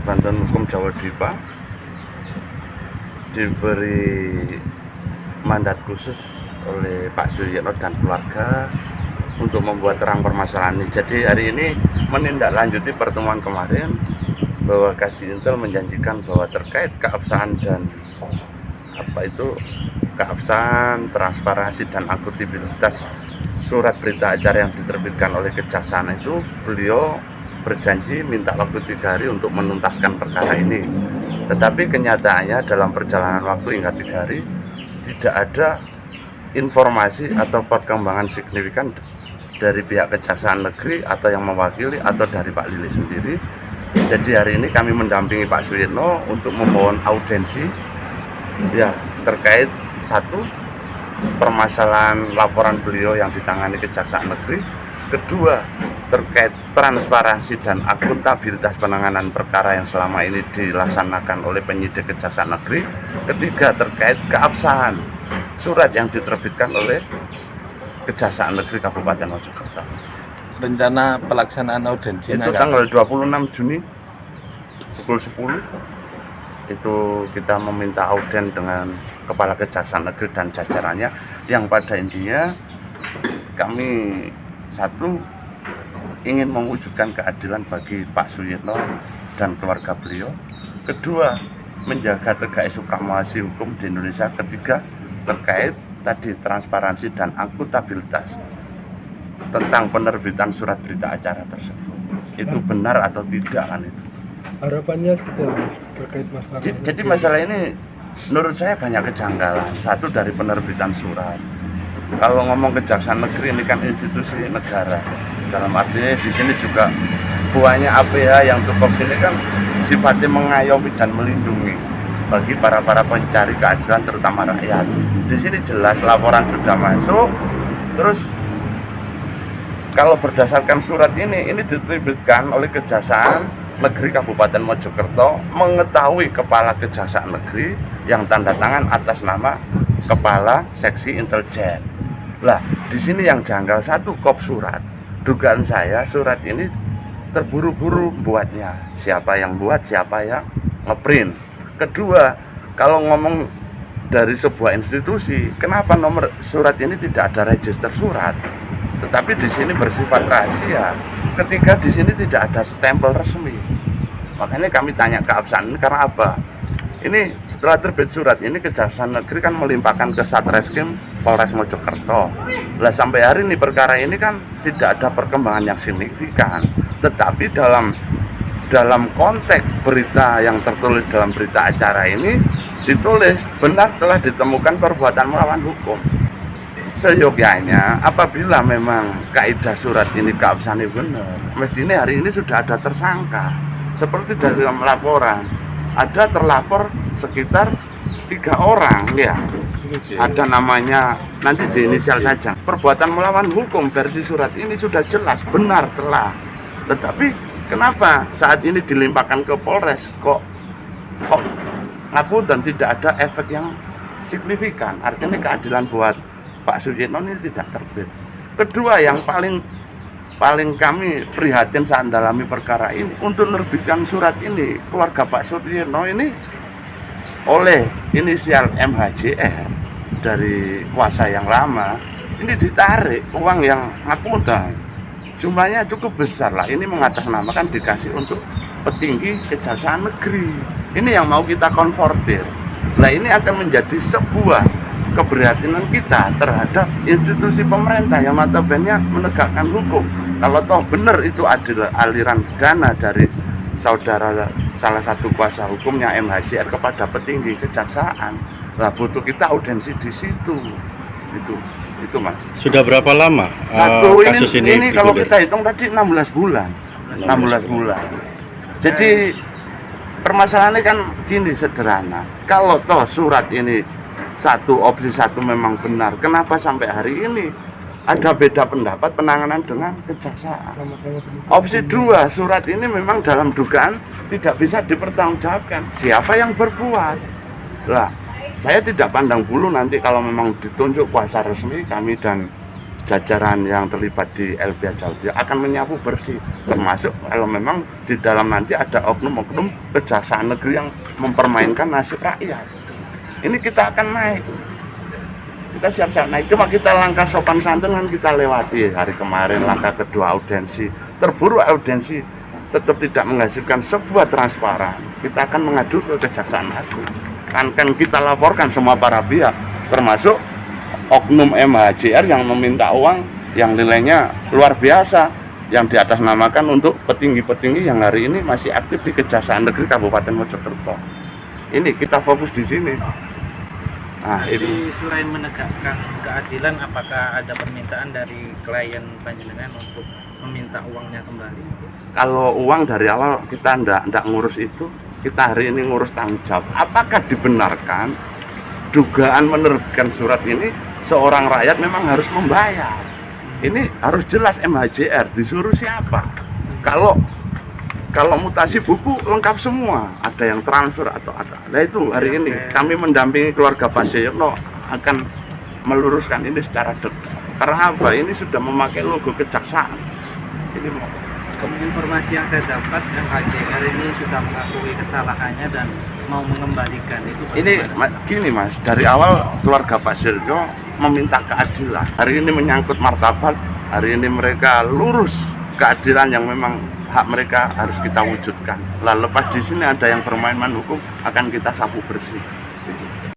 Bantuan Hukum Jawa Dwipa diberi mandat khusus oleh Pak Suyitno dan keluarga untuk membuat terang permasalahan ini. Jadi hari ini menindaklanjuti pertemuan kemarin bahwa Kasih Intel menjanjikan bahwa terkait keabsahan dan keabsahan, transparansi dan akutabilitas surat berita acara yang diterbitkan oleh kejaksaan itu, beliau berjanji minta waktu 3 hari untuk menuntaskan perkara ini. Tetapi kenyataannya dalam perjalanan waktu hingga 3 hari tidak ada informasi atau perkembangan signifikan dari pihak Kejaksaan Negeri atau yang mewakili atau dari Pak Lili sendiri. Jadi hari ini kami mendampingi Pak Suyitno untuk memohon audiensi ya terkait satu, permasalahan laporan beliau yang ditangani Kejaksaan Negeri. Kedua, terkait transparansi dan akuntabilitas penanganan perkara yang selama ini dilaksanakan oleh penyidik Kejaksaan Negeri. Ketiga, terkait keabsahan surat yang diterbitkan oleh Kejaksaan Negeri Kabupaten Mojokerto. Rencana pelaksanaan audiensi itu tanggal 26 Juni pukul 10 itu kita meminta audien dengan Kepala Kejaksaan Negeri dan jajarannya, yang pada intinya kami satu ingin mewujudkan keadilan bagi Pak Suyitno dan keluarga beliau. Kedua, menjaga tegaknya supremasi hukum di Indonesia. Ketiga, terkait tadi transparansi dan akuntabilitas tentang penerbitan surat berita acara tersebut. Itu benar atau tidak kan itu. Harapannya seperti apa terkait masalah ini? Jadi masalah ini menurut saya banyak kejanggalan. Satu, dari penerbitan surat. Kalau ngomong Kejaksaan Negeri ini kan institusi negara. Dalam artinya di sini juga buahnya APH yang tupoks ini kan sifatnya mengayomi dan melindungi bagi para pencari keadilan terutama rakyat. Di sini jelas laporan sudah masuk. Terus kalau berdasarkan surat ini diterbitkan oleh Kejaksaan Negeri Kabupaten Mojokerto mengetahui Kepala Kejaksaan Negeri yang tanda tangan atas nama Kepala Seksi Intelijen. Lah, di sini yang janggal satu, kop surat. Dugaan saya surat ini terburu-buru buatnya. Siapa yang buat, siapa yang ngeprint. Kedua, kalau ngomong dari sebuah institusi, kenapa nomor surat ini tidak ada register surat? Tetapi di sini bersifat rahasia. Ketika di sini tidak ada stempel resmi. Makanya kami tanya keabsahan ini karena apa? Ini setelah terbit surat ini Kejaksaan Negeri kan melimpahkan ke Satreskrim Polres Mojokerto. Lah sampai hari ini perkara ini kan tidak ada perkembangan yang signifikan. Tetapi dalam konteks berita yang tertulis dalam berita acara ini ditulis benar telah ditemukan perbuatan melawan hukum. Seyogyanya apabila memang kaidah surat ini keabsahannya benar, mestinya hari ini sudah ada tersangka. Seperti dalam laporan ada terlapor sekitar 3 orang ya. Ada namanya, nanti diinisial saja. Perbuatan melawan hukum versi surat ini sudah jelas benar telah. Tetapi kenapa saat ini dilimpahkan ke Polres kok ngapunten tidak ada efek yang signifikan? Artinya keadilan buat Pak Suyitno ini tidak terbit. Kedua, yang paling kami prihatin saat mendalami perkara ini, untuk menerbitkan surat ini keluarga Pak Suyitno ini oleh inisial MHJR dari kuasa yang lama ini ditarik uang yang ngapunten, jumlahnya cukup besar lah. Ini mengatasnamakan dikasih untuk petinggi Kejaksaan Negeri. Ini yang mau kita konfrontir. Nah, ini akan menjadi sebuah keprihatinan kita terhadap institusi pemerintah yang notabene menegakkan hukum. Kalau toh benar itu aliran dana dari saudara salah satu kuasa hukumnya MHJR kepada petinggi kejaksaan, lah butuh kita audiensi di situ. Itu Mas. Sudah berapa lama kasus ini kalau kita hitung tadi 16 bulan. 16 bulan. Jadi permasalahannya kan gini sederhana. Kalau toh surat ini opsi satu memang benar, kenapa sampai hari ini ada beda pendapat penanganan dengan kejaksaan? Opsi 2, surat ini memang dalam dugaan tidak bisa dipertanggungjawabkan. Siapa yang berbuat? Lah, saya tidak pandang bulu nanti kalau memang ditunjuk kuasa resmi kami dan jajaran yang terlibat di LBH Jawa akan menyapu bersih, termasuk kalau memang di dalam nanti ada oknum-oknum kejaksaan negeri yang mempermainkan nasib rakyat. Ini kita akan naik, kita siap-siap naik. Cuma kita langkah sopan santun kan kita lewati hari kemarin, langkah kedua audiensi, terburuk audiensi tetap tidak menghasilkan sebuah transparan. Kita akan mengadu ke Kejaksaan Agung, kan kita laporkan semua para pihak, termasuk oknum MHJR yang meminta uang yang nilainya luar biasa, yang diatasnamakan untuk petinggi-petinggi yang hari ini masih aktif di Kejaksaan Negeri Kabupaten Mojokerto. Ini kita fokus di sini. Nah, di selain menegakkan keadilan, apakah ada permintaan dari klien panjenengan untuk meminta uangnya kembali? Kalau uang dari awal kita ndak ngurus itu, kita hari ini ngurus tanggung jawab. Apakah dibenarkan dugaan menerbitkan surat ini seorang rakyat memang harus membayar? Ini harus jelas MHJR disuruh siapa. Kalau mutasi buku lengkap semua, ada yang transfer atau ada. Nah itu hari ini kami mendampingi keluarga Pak Seyokno akan meluruskan ini secara detail. Karena apa? Ini sudah memakai logo kejaksaan. Ini mau. Informasi yang saya dapat, MHJR ini sudah mengakui kesalahannya dan mau mengembalikan itu. Ini gini Mas, dari awal keluarga Pak Seyokno meminta keadilan. Hari ini menyangkut martabat. Hari ini mereka lurus keadilan yang memang hak mereka harus kita wujudkan. Lah lepas di sini ada yang bermain-main hukum akan kita sapu bersih. Gitu.